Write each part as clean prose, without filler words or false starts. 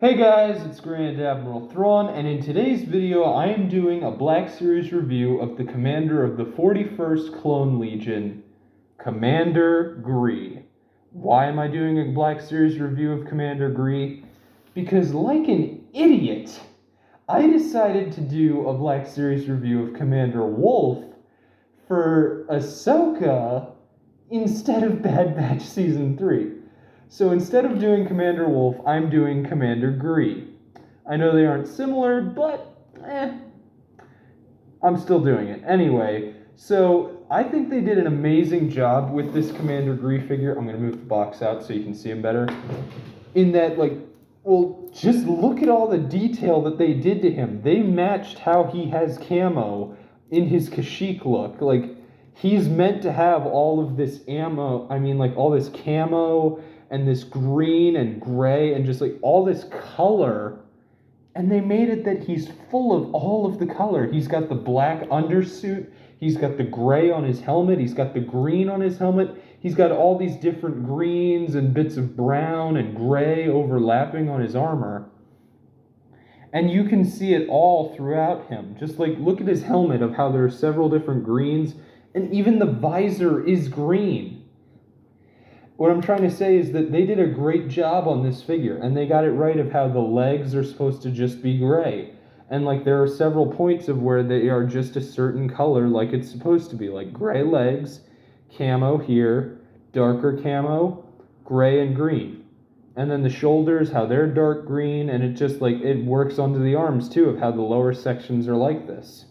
Hey guys, it's Grand Admiral Thrawn, and in today's video I am doing a Black Series review of the commander of the 41st Clone Legion, Commander Gree. Why am I doing a Black Series review of Commander Gree? Because like an idiot, I decided to do a Black Series review of Commander Wolf for Ahsoka instead of Bad Batch Season 3. So instead of doing Commander Wolf, I'm doing Commander Gree. I know they aren't similar, but I'm still doing it. Anyway, so I think they did an amazing job with this Commander Gree figure. I'm going to move the box out so you can see him better. In that, just look at all the detail that they did to him. They matched how he has camo in his Kashyyyk look. He's meant to have all of this all this camo and this green and gray and just all this color, and they made it that he's full of all of the color. He's got the black undersuit, he's got the gray on his helmet, he's got the green on his helmet, he's got all these different greens and bits of brown and gray overlapping on his armor. And you can see it all throughout him. Just look at his helmet, of how there are several different greens, and even the visor is green. What I'm trying to say is that they did a great job on this figure, and they got it right of how the legs are supposed to just be gray. And there are several points of where they are just a certain color like it's supposed to be, like gray legs, camo here, darker camo, gray and green. And then the shoulders, how they're dark green, and it just it works onto the arms too, of how the lower sections are like this.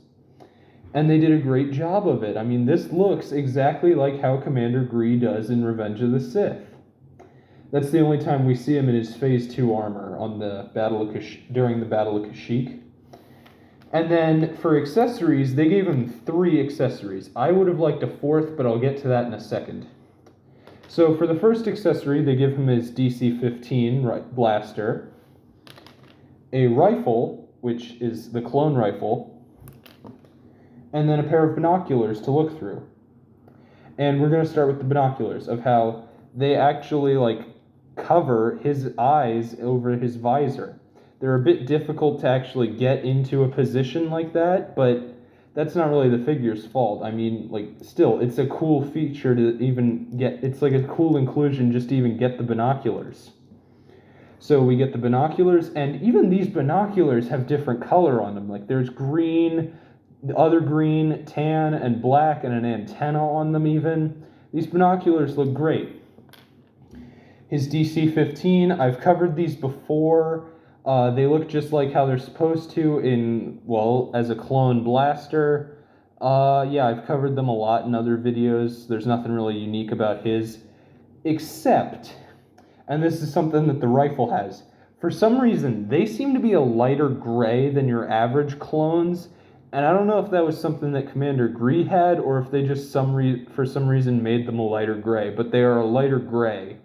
And they did a great job of it. I mean, this looks exactly like how Commander Gree does in Revenge of the Sith. That's the only time we see him in his Phase 2 armor on the during the Battle of Kashyyyk. And then for accessories, they gave him 3 accessories. I would have liked a 4th, but I'll get to that in a second. So for the first accessory, they give him his DC-15 blaster, a rifle, which is the clone rifle, and then a pair of binoculars to look through. And we're going to start with the binoculars, of how they actually cover his eyes over his visor. They're a bit difficult to actually get into a position like that, but that's not really the figure's fault. I mean, still, it's a cool feature to even get. It's a cool inclusion just to even get the binoculars. So we get the binoculars, and even these binoculars have different color on them. There's green, the other green, tan, and black, and an antenna on them even. These binoculars look great. His DC-15, I've covered these before. They look just like how they're supposed to as a clone blaster. I've covered them a lot in other videos. There's nothing really unique about his, except, and this is something that the rifle has, for some reason, they seem to be a lighter gray than your average clones. And I don't know if that was something that Commander Gree had, or if they just for some reason made them a lighter gray, but they are a lighter gray.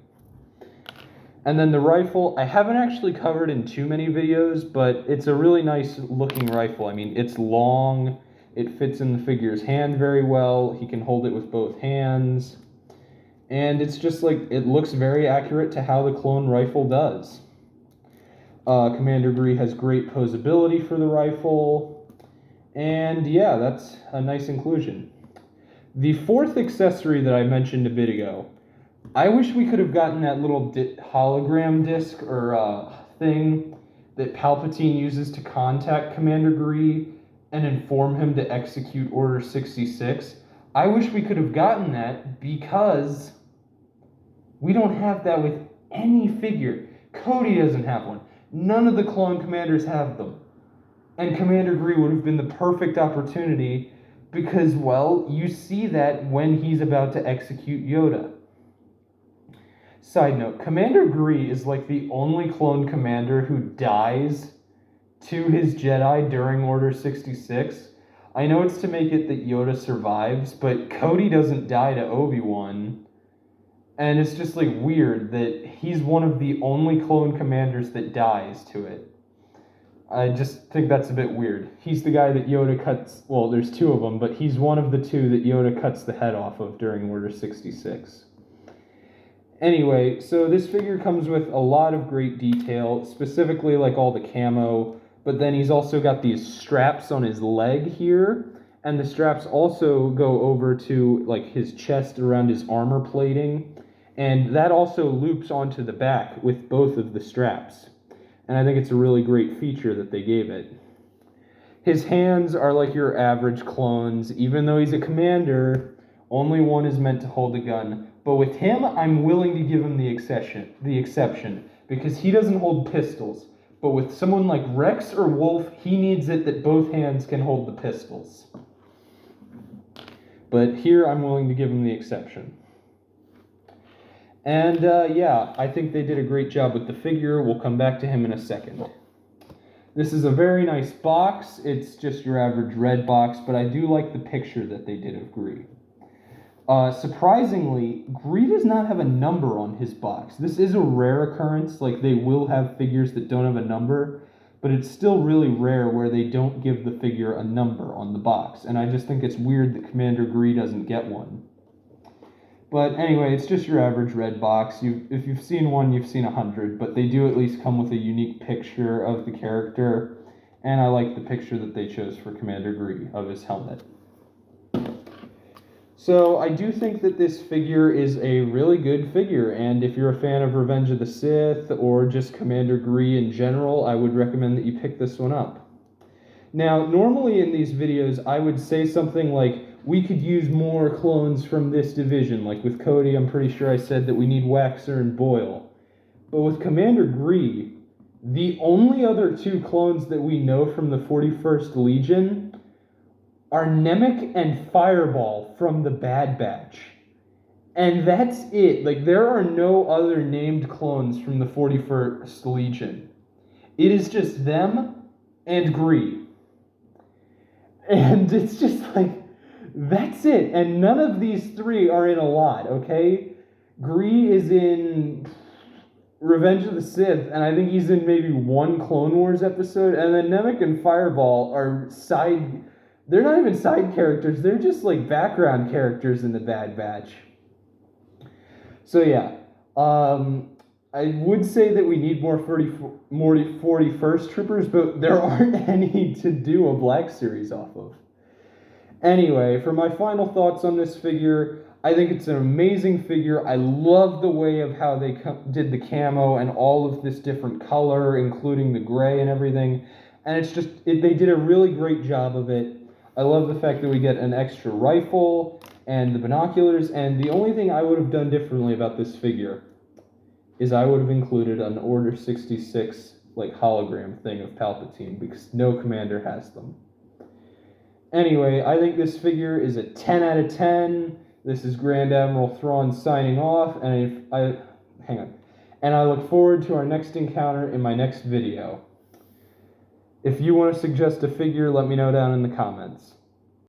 And then the rifle, I haven't actually covered in too many videos, but it's a really nice looking rifle. I mean, it's long, it fits in the figure's hand very well, he can hold it with both hands, and it's just it looks very accurate to how the clone rifle does. Commander Gree has great posability for the rifle. And yeah, that's a nice inclusion. The 4th accessory that I mentioned a bit ago, I wish we could have gotten that little hologram disc or thing that Palpatine uses to contact Commander Gree and inform him to execute Order 66. I wish we could have gotten that, because we don't have that with any figure. Cody doesn't have one. None of the clone commanders have them. And Commander Gree would have been the perfect opportunity, because, you see that when he's about to execute Yoda. Side note, Commander Gree is the only clone commander who dies to his Jedi during Order 66. I know it's to make it that Yoda survives, but Cody doesn't die to Obi-Wan. And it's just weird that he's one of the only clone commanders that dies to it. I just think that's a bit weird. He's the guy that Yoda cuts, there's 2 of them, but he's one of the 2 that Yoda cuts the head off of during Order 66. Anyway, so this figure comes with a lot of great detail, specifically like all the camo, but then he's also got these straps on his leg here, and the straps also go over to like his chest around his armor plating, and that also loops onto the back with both of the straps. And I think it's a really great feature that they gave it. His hands are like your average clones, even though he's a commander, only one is meant to hold a gun. But with him, I'm willing to give him the exception, because he doesn't hold pistols. But with someone like Rex or Wolf, he needs it that both hands can hold the pistols. But here, I'm willing to give him the exception. And yeah, I think they did a great job with the figure. We'll come back to him in a second. This is a very nice box. It's just your average red box, but I do like the picture that they did of Gree. Surprisingly, Gree does not have a number on his box. This is a rare occurrence, like they will have figures that don't have a number, but it's still really rare where they don't give the figure a number on the box, and I just think it's weird that Commander Gree doesn't get one. But anyway, it's just your average red box. If you've seen one, you've seen 100, but they do at least come with a unique picture of the character, and I like the picture that they chose for Commander Gree of his helmet. So I do think that this figure is a really good figure, and if you're a fan of Revenge of the Sith or just Commander Gree in general, I would recommend that you pick this one up. Now, normally in these videos, I would say something like, we could use more clones from this division. Like with Cody, I'm pretty sure I said that we need Waxer and Boyle. But with Commander Gree, the only other two clones that we know from the 41st Legion are Nemec and Fireball from the Bad Batch. And that's it. Like, there are no other named clones from the 41st Legion. It is just them and Gree. And it's just like, that's it. And none of these three are in a lot, okay? Gree is in Revenge of the Sith, and I think he's in maybe one Clone Wars episode, and then Nemec and Fireball are they're not even side characters, they're just like background characters in the Bad Batch. So yeah, I would say that we need more 41st troopers, but there aren't any to do a Black Series off of. Anyway, for my final thoughts on this figure, I think it's an amazing figure. I love the way of how they did the camo and all of this different color, including the gray and everything. And it's just, they did a really great job of it. I love the fact that we get an extra rifle and the binoculars. And the only thing I would have done differently about this figure is I would have included an Order 66 like hologram thing of Palpatine, because no commander has them. Anyway, I think this figure is a 10 out of 10. This is Grand Admiral Thrawn signing off, and I look forward to our next encounter in my next video. If you want to suggest a figure, let me know down in the comments.